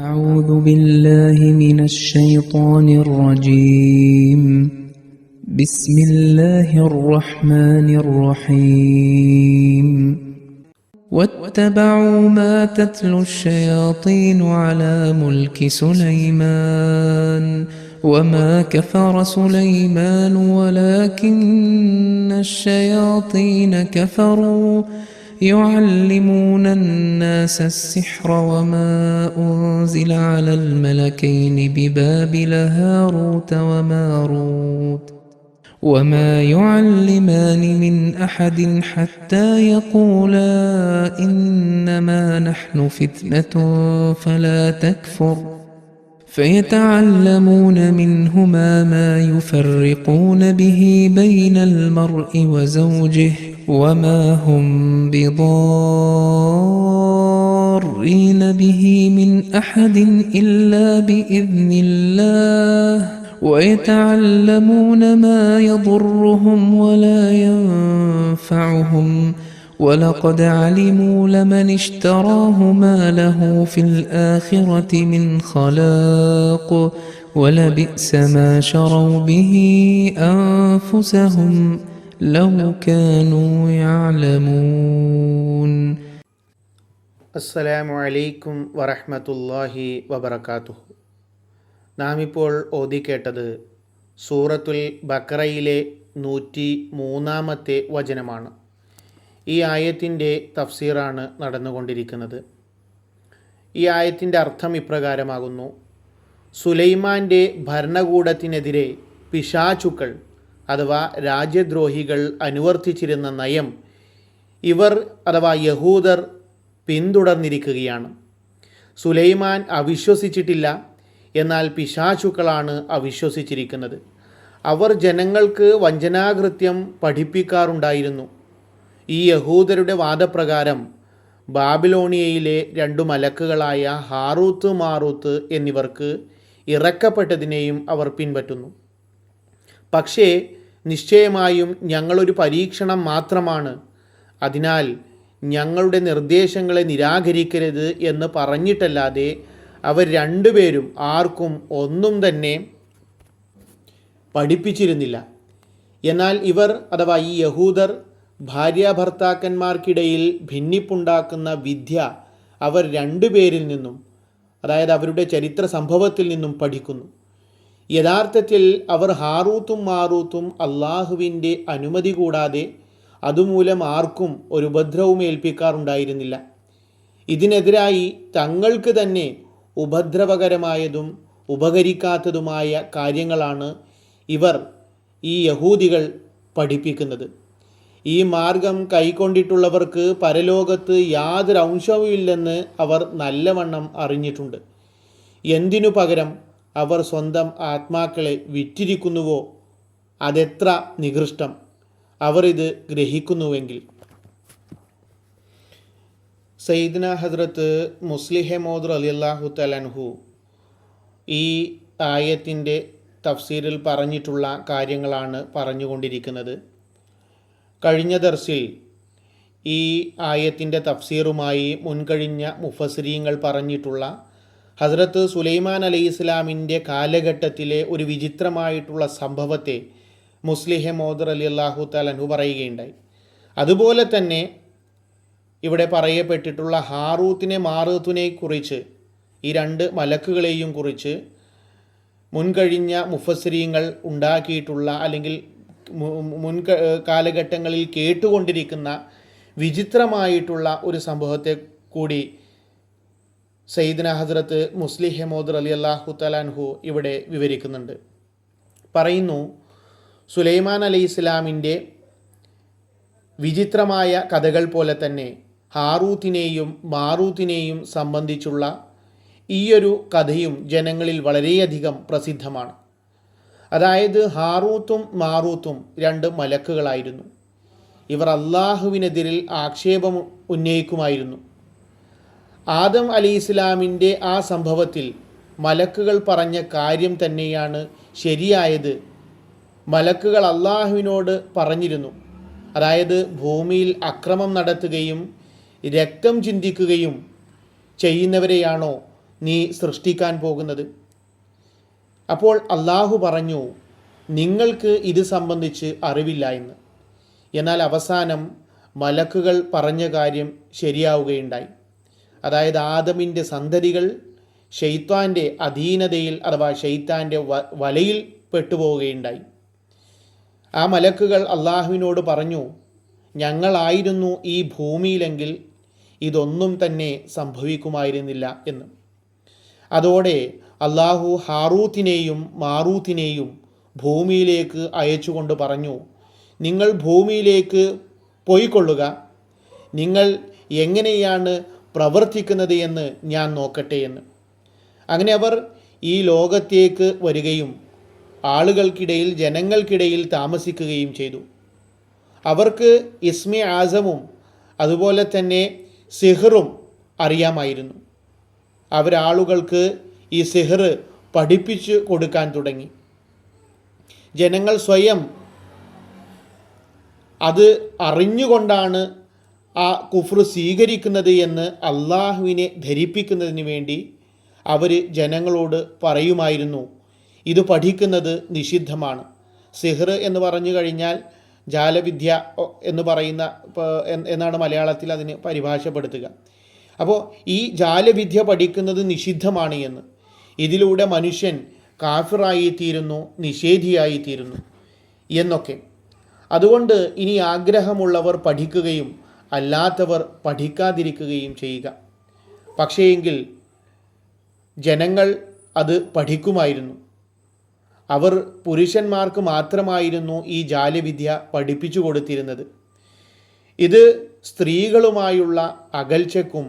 أعوذ بالله من الشيطان الرجيم. بسم الله الرحمن الرحيم. واتبعوا ما تتلو الشياطين على ملك سليمان وما كفر سليمان ولكن الشياطين كفروا يعلمون الناس السحر وما أنزل على الملكين ببابل هاروت وماروت وما يعلمان من أحد حتى يقولا إنما نحن فتنة فلا تكفر فيتعلمون منهما ما يفرقون به بين المرء وزوجه وما هم بضارين به من أحد إلا بإذن الله ويتعلمون ما يضرهم ولا ينفعهم ولقد علموا لمن اشتراه ما له في الآخرة من خلاق ولبئس ما شروا به أنفسهم لو كانوا يعلمون. അസ്സലാമു അലൈക്കും വറഹ്മത്തുള്ളാഹി വബറകാതുഹു. നാം ഇപ്പോൾ ഓതിക്കേട്ടത് സൂറത്തുൽ ബഖറയിലെ 103-ാമത്തെ വചനമാണ്. ഈ ആയത്തിൻ്റെ തഫ്സീറാണ് നടന്നുകൊണ്ടിരിക്കുന്നത്. ഈ ആയത്തിൻ്റെ അർത്ഥം ഇപ്രകാരമാകുന്നു: സുലൈമാൻ്റെ ഭരണകൂടത്തിനെതിരെ പിശാചുക്കൾ അഥവാ രാജ്യദ്രോഹികൾ അനുവർത്തിച്ചിരുന്ന നയം ഇവർ അഥവാ യഹൂദർ പിന്തുടർന്നിരിക്കുകയാണ്. സുലൈമാൻ അവിശ്വസിച്ചിട്ടില്ല, എന്നാൽ പിശാചുക്കളാണ് അവിശ്വസിച്ചിരിക്കുന്നത്. അവർ ജനങ്ങൾക്ക് വഞ്ചനാകൃത്യം പഠിപ്പിക്കാറുണ്ടായിരുന്നു. ഈ യഹൂദരുടെ വാദപ്രകാരം ബാബിലോണിയയിലെ 2 മലക്കുകളായ ഹാറൂത്ത് മാറൂത്ത് എന്നിവർക്ക് ഇറക്കപ്പെട്ടതിനെയും അവർ പിൻപറ്റുന്നു. പക്ഷേ നിശ്ചയമായും ഞങ്ങളൊരു പരീക്ഷണം മാത്രമാണ്, അതിനാൽ ഞങ്ങളുടെ നിർദ്ദേശങ്ങളെ നിരാകരിക്കരുത് എന്ന് പറഞ്ഞിട്ടല്ലാതെ അവർ 2 പേരും ആർക്കും ഒന്നും തന്നെ പഠിപ്പിച്ചിരുന്നില്ല. എന്നാൽ ഇവർ അഥവാ ഈ യഹൂദർ ഭാര്യാഭർത്താക്കന്മാർക്കിടയിൽ ഭിന്നിപ്പുണ്ടാക്കുന്ന വിദ്യ അവർ 2 പേരിൽ നിന്നും, അതായത് അവരുടെ ചരിത്ര സംഭവത്തിൽ നിന്നും പഠിക്കുന്നു. യഥാർത്ഥത്തിൽ അവർ ഹാറൂത്തും മാറൂത്തും അള്ളാഹുവിൻ്റെ അനുമതി കൂടാതെ അതുമൂലം ആർക്കും ഒരു ഉപദ്രവവും ഏൽപ്പിക്കാറുണ്ടായിരുന്നില്ല. ഇതിനെതിരായി തങ്ങൾക്ക് തന്നെ ഉപദ്രവകരമായതും ഉപകരിക്കാത്തതുമായ കാര്യങ്ങളാണ് ഇവർ ഈ യഹൂദികൾ പഠിപ്പിക്കുന്നത്. ഈ മാർഗം കൈക്കൊണ്ടിട്ടുള്ളവർക്ക് പരലോകത്ത് യാതൊരു അംശവുമില്ലെന്ന് അവർ നല്ലവണ്ണം അറിഞ്ഞിട്ടുണ്ട്. എന്തിനു പകരം അവർ സ്വന്തം ആത്മാക്കളെ വിറ്റിരിക്കുന്നുവോ അതെത്ര നികൃഷ്ടം! അവർ ഇത് ഗ്രഹിക്കുന്നുവെങ്കിൽ. സയ്യിദ്ന ഹസ്രത്ത് മുസ്ലിഹ് മൗദ് റളിയല്ലാഹു തആല അൻഹു ഈ ആയത്തിൻ്റെ തഫ്സീറിൽ പറഞ്ഞിട്ടുള്ള കാര്യങ്ങളാണ് പറഞ്ഞുകൊണ്ടിരിക്കുന്നത്. കഴിഞ്ഞ ദർസിൽ ഈ ആയത്തിൻ്റെ തഫ്സീറുമായി മുൻകഴിഞ്ഞ മുഫസ്സിരീങ്ങൾ പറഞ്ഞിട്ടുള്ള ഹസ്രത്ത് സുലൈമാൻ അലൈഹിസ്സലാമിൻ്റെ കാലഘട്ടത്തിലെ ഒരു വിചിത്രമായിട്ടുള്ള സംഭവത്തെ മുസ്ലിഹ് മൗദ് റളിയല്ലാഹു തആല അൻഹു പറയുകയുണ്ടായി. അതുപോലെ തന്നെ ഇവിടെ പറയപ്പെട്ടിട്ടുള്ള ഹാറൂത്തിനെ മാറൂത്തിനെ കുറിച്ച്, ഈ 2 മലക്കുകളെയും കുറിച്ച് മുൻകഴിഞ്ഞ മുഫസ്സിരീങ്ങൾ ഉണ്ടാക്കിയിട്ടുള്ള അല്ലെങ്കിൽ കാലഘട്ടങ്ങളിൽ കേട്ടുകൊണ്ടിരിക്കുന്ന വിചിത്രമായിട്ടുള്ള ഒരു സംഭവത്തെ കൂടി സയ്യിദ്ന ഹസ്രത്ത് മുസ്ലിഹ് മൗദ് റളിയല്ലാഹു തആല അൻഹു ഇവിടെ വിവരിക്കുന്നുണ്ട്. പറയുന്നു, സുലൈമാൻ അലൈഹിസ്സലാമിൻ്റെ വിചിത്രമായ കഥകൾ പോലെ തന്നെ ഹാറൂത്തിനെയും മാറൂത്തിനെയും സംബന്ധിച്ചുള്ള ഈയൊരു കഥയും ജനങ്ങളിൽ വളരെയധികം പ്രസിദ്ധമാണ്. അതായത് ഹാറൂത്തും മാറൂത്തും 2 മലക്കുകളായിരുന്നു. ഇവർ അള്ളാഹുവിനെതിരിൽ ആക്ഷേപം ഉന്നയിക്കുമായിരുന്നു. ആദം അലൈഹിസ്സലാമിൻ്റെ ആ സംഭവത്തിൽ മലക്കുകൾ പറഞ്ഞ കാര്യം തന്നെയാണ് ശരിയായത്. മലക്കുകൾ അള്ളാഹുവിനോട് പറഞ്ഞിരുന്നു, അതായത് ഭൂമിയിൽ അക്രമം നടത്തുകയും രക്തം ചിന്തിക്കുകയും ചെയ്യുന്നവരെയാണോ നീ സൃഷ്ടിക്കാൻ പോകുന്നത്? അപ്പോൾ അള്ളാഹു പറഞ്ഞു, നിങ്ങൾക്ക് ഇത് സംബന്ധിച്ച് അറിവില്ല എന്ന്. എന്നാൽ അവസാനം മലക്കുകൾ പറഞ്ഞ കാര്യം ശരിയാവുകയുണ്ടായി. അതായത് ആദമിൻ്റെ സന്തതികൾ ശൈത്താൻ്റെ അധീനതയിൽ അഥവാ ശൈത്താൻ്റെ വലയിൽ പെട്ടുപോവുകയുണ്ടായി. ആ മലക്കുകൾ അള്ളാഹുവിനോട് പറഞ്ഞു, ഞങ്ങളായിരുന്നു ഈ ഭൂമിയിലെങ്കിൽ ഇതൊന്നും തന്നെ സംഭവിക്കുമായിരുന്നില്ല എന്ന്. അതോടെ അള്ളാഹു ഹാറൂത്തിനെയും മാറൂത്തിനെയും ഭൂമിയിലേക്ക് അയച്ചുകൊണ്ട് പറഞ്ഞു, നിങ്ങൾ ഭൂമിയിലേക്ക് പോയിക്കൊള്ളുക, നിങ്ങൾ എങ്ങനെയാണ് പ്രവർത്തിക്കുന്നത് എന്ന് ഞാൻ നോക്കട്ടെ എന്ന്. അങ്ങനെ അവർ ഈ ലോകത്തേക്ക് വരികയും ആളുകൾക്കിടയിൽ ജനങ്ങൾക്കിടയിൽ താമസിക്കുകയും ചെയ്തു. അവർക്ക് ഇസ്മി ആസമും അതുപോലെ തന്നെ സിഹറും അറിയാമായിരുന്നു. അവരാളുകൾക്ക് ഈ സിഹർ പഠിപ്പിച്ചു കൊടുക്കാൻ തുടങ്ങി. ജനങ്ങൾ സ്വയം അത് അറിഞ്ഞുകൊണ്ടാണ് ആ കുഫ്ർ സ്വീകരിക്കുന്നത് എന്ന് അള്ളാഹുവിനെ ധരിപ്പിക്കുന്നതിന് വേണ്ടി അവർ ജനങ്ങളോട് പറയുമായിരുന്നു, ഇത് പഠിക്കുന്നത് നിഷിദ്ധമാണ്. സിഹർ എന്ന് പറഞ്ഞു കഴിഞ്ഞാൽ ജാലവിദ്യ എന്ന് പറയുന്ന എന്നാണ് മലയാളത്തിൽ അതിന് പരിഭാഷപ്പെടുത്തുക. അപ്പോൾ ഈ ജാലവിദ്യ പഠിക്കുന്നത് നിഷിദ്ധമാണ് എന്ന്. ഇതിലൂടെ മനുഷ്യൻ കാഫിറായിത്തീരുന്നു, നിഷേധിയായിത്തീരുന്നു എന്നൊക്കെ. അതുകൊണ്ട് ഇനി ആഗ്രഹമുള്ളവർ പഠിക്കുകയും അല്ലാത്തവർ പഠിക്കാതിരിക്കുകയും ചെയ്യുക. പക്ഷേയെങ്കിൽ ജനങ്ങൾ അത് പഠിക്കുമായിരുന്നു. അവർ പുരുഷന്മാർക്ക് മാത്രമായിരുന്നു ഈ ജാലവിദ്യ പഠിപ്പിച്ചു കൊടുത്തിരുന്നത്. ഇത് സ്ത്രീകളുമായുള്ള അകൽച്ചയ്ക്കും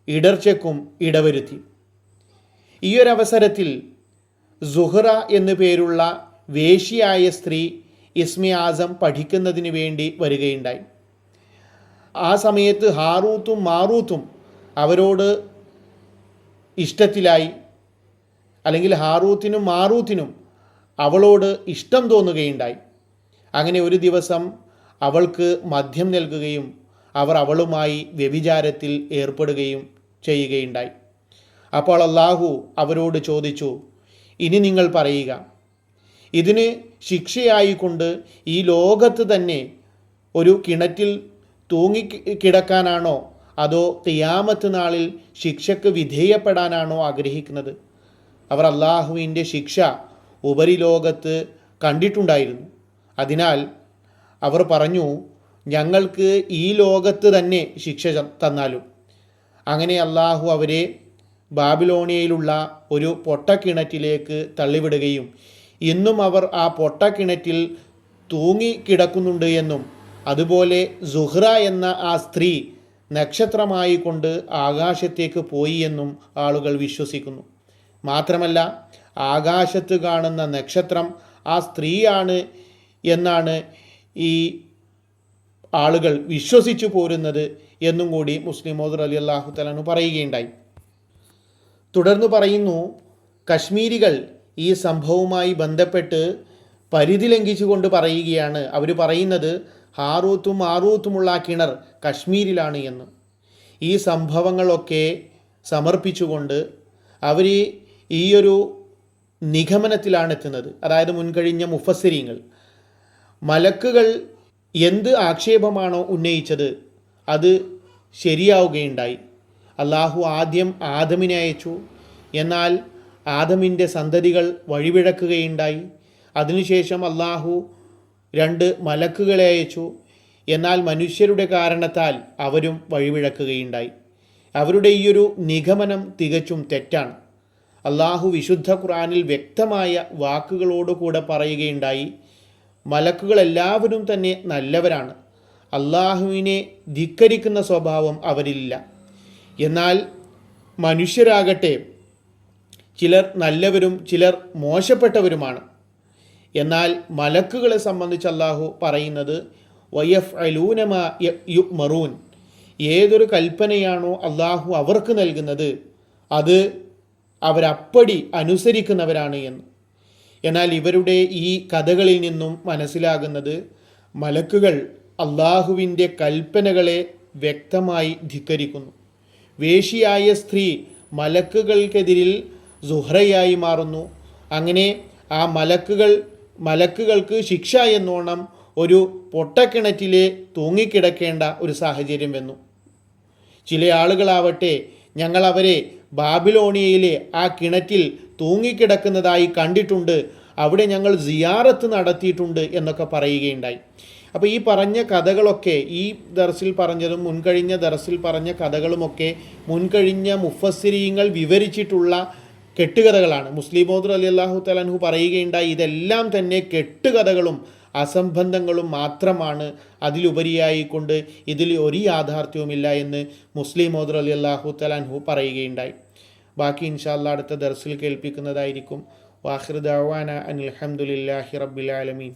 ഇടർച്ചയ്ക്കും ഇടവരുത്തി. ഈയൊരവസരത്തിൽ സുഹ്റ എന്നു പേരുള്ള വേശ്യയായ സ്ത്രീ ഇസ്മി ആസം പഠിക്കുന്നതിന് വേണ്ടി വരികയുണ്ടായി. ആ സമയത്ത് ഹാറൂത്തും മാറൂത്തും അവരോട് ഇഷ്ടത്തിലായി, അല്ലെങ്കിൽ ഹാറൂത്തിനും മാറൂത്തിനും അവളോട് ഇഷ്ടം തോന്നുകയുണ്ടായി. അങ്ങനെ ഒരു ദിവസം അവൾക്ക് മദ്യം നൽകുകയും അവർ അവളുമായി വ്യഭിചാരത്തിൽ ഏർപ്പെടുകയും ചെയ്യുകയുണ്ടായി. അപ്പോൾ അള്ളാഹു അവരോട് ചോദിച്ചു, ഇനി നിങ്ങൾ പറയുക, ഇതിന് ശിക്ഷയായിക്കൊണ്ട് ഈ ലോകത്ത് തന്നെ ഒരു കിണറ്റിൽ തൂങ്ങിക്കിടക്കാനാണോ അതോ ഖിയാമത്ത് നാളിൽ ശിക്ഷയ്ക്ക് വിധേയപ്പെടാനാണോ ആഗ്രഹിക്കുന്നത്? അവർ അള്ളാഹുവിൻ്റെ ശിക്ഷ ഉപരിലോകത്ത് കണ്ടിട്ടുണ്ടായിരുന്നു. അതിനാൽ അവർ പറഞ്ഞു, ഞങ്ങൾക്ക് ഈ ലോകത്ത് തന്നെ ശിക്ഷ തന്നാലും. അങ്ങനെ അള്ളാഹു അവരെ ബാബിലോണിയയിലുള്ള ഒരു പൊട്ടക്കിണറ്റിലേക്ക് തള്ളിവിടുകയും ഇന്നും അവർ ആ പൊട്ടക്കിണറ്റിൽ തൂങ്ങിക്കിടക്കുന്നുണ്ട് എന്നും അതുപോലെ സുഹ്റ എന്ന ആ സ്ത്രീ നക്ഷത്രമായി കൊണ്ട് ആകാശത്തേക്ക് പോയി എന്നും ആളുകൾ വിശ്വസിക്കുന്നു. മാത്രമല്ല ആകാശത്ത് കാണുന്ന നക്ഷത്രം ആ സ്ത്രീയാണ് എന്നാണ് ഈ ആളുകൾ വിശ്വസിച്ചു പോരുന്നത് എന്നും കൂടി മുസ്ലിം മൗദ് റളിയല്ലാഹു തആല അൻഹു പറയുകയുണ്ടായി. തുടർന്ന് പറയുന്നു, കശ്മീരികൾ ഈ സംഭവവുമായി ബന്ധപ്പെട്ട് പരിധി ലംഘിച്ചുകൊണ്ട് പറയുകയാണ്. അവർ പറയുന്നത് ഹാറൂത്തും മാറൂത്തുമുള്ള കിണർ കശ്മീരിലാണ് എന്ന്. ഈ സംഭവങ്ങളൊക്കെ സമർപ്പിച്ചുകൊണ്ട് അവർ ഈയൊരു നിഗമനത്തിലാണ് എത്തുന്നത്. അതായത് മുൻകഴിഞ്ഞ മുഫസ്സിരീങ്ങൾ മലക്കുകൾ എന്ത് ആക്ഷേപമാണോ ഉന്നയിച്ചത് അത് ശരിയാവുകയുണ്ടായി. അള്ളാഹു ആദ്യം ആദമിനെ അയച്ചു, എന്നാൽ ആദമിൻ്റെ സന്തതികൾ വഴിപിഴക്കുകയുണ്ടായി. അതിനുശേഷം അള്ളാഹു 2 മലക്കുകളെ അയച്ചു, എന്നാൽ മനുഷ്യരുടെ കാരണത്താൽ അവരും വഴിപിഴക്കുകയുണ്ടായി. അവരുടെ ഈയൊരു നിഗമനം തികച്ചും തെറ്റാണ്. അള്ളാഹു വിശുദ്ധ ഖുർആനിൽ വ്യക്തമായ വാക്കുകളോടുകൂടെ പറയുകയുണ്ടായി, മലക്കുകളെല്ലാവരും തന്നെ നല്ലവരാണ്, അള്ളാഹുവിനെ ധിക്കരിക്കുന്ന സ്വഭാവം അവരിലില്ല. എന്നാൽ മനുഷ്യരാകട്ടെ ചിലർ നല്ലവരും ചിലർ മോശപ്പെട്ടവരുമാണ്. എന്നാൽ മലക്കുകളെ സംബന്ധിച്ച് അള്ളാഹു പറയുന്നത് വയഫ്അലൂന മാ യുഅ്മറൂൻ, ഏതൊരു കൽപ്പനയാണോ അള്ളാഹു അവർക്ക് നൽകുന്നത് അത് അവരപ്പടി അനുസരിക്കുന്നവരാണ് എന്ന്. എന്നാൽ ഇവരുടെ ഈ കഥകളിൽ നിന്നും മനസ്സിലാകുന്നത് മലക്കുകൾ അള്ളാഹുവിൻ്റെ കൽപ്പനകളെ വ്യക്തമായി ധിക്കരിക്കുന്നു. വേശ്യയായ സ്ത്രീ മലക്കുകൾക്കെതിരിൽ സുഹ്റയായി മാറുന്നു. അങ്ങനെ ആ മലക്കുകൾക്ക് ശിക്ഷ എന്നോണം ഒരു പൊട്ടക്കിണറ്റിലെ തൂങ്ങിക്കിടക്കേണ്ട ഒരു സാഹചര്യം വന്നു. ചില ആളുകളാവട്ടെ ഞങ്ങൾ അവരെ ബാബിലോണിയയിലെ ആ കിണറ്റിൽ തൂങ്ങിക്കിടക്കുന്നതായി കണ്ടിട്ടുണ്ട്, അവിടെ ഞങ്ങൾ സിയാറത്ത് നടത്തിയിട്ടുണ്ട് എന്നൊക്കെ പറയുകയുണ്ടായി. അപ്പോൾ ഈ പറഞ്ഞ കഥകളൊക്കെ, ഈ ദർസിൽ പറഞ്ഞതും മുൻകഴിഞ്ഞ ദർസിൽ പറഞ്ഞ കഥകളുമൊക്കെ മുൻകഴിഞ്ഞ മുഫസ്സിരീങ്ങൾ വിവരിച്ചിട്ടുള്ള കെട്ടുകഥകളാണ്. മുസ്ലിം മൗദ് റളിയല്ലാഹു തആല അൻഹു പറയുകയുണ്ടായി, ഇതെല്ലാം തന്നെ കെട്ടുകഥകളും അസംബന്ധങ്ങളും മാത്രമാണ്, അതിലുപരിയായിക്കൊണ്ട് ഇതിൽ ഒരു യാഥാർത്ഥ്യവുമില്ല എന്ന് മുസ്ലിം മൗദ് റളിയല്ലാഹു തആല അൻഹു പറയുകയുണ്ടായി. ബാക്കി ഇൻഷാ അല്ലാഹ് അടുത്ത ദർസിൽ കേൾപ്പിക്കുന്നതായിരിക്കും. വാഖിറു ദഅവാന അനിൽ ഹംദുലില്ലാഹി റബ്ബിൽ ആലമീൻ.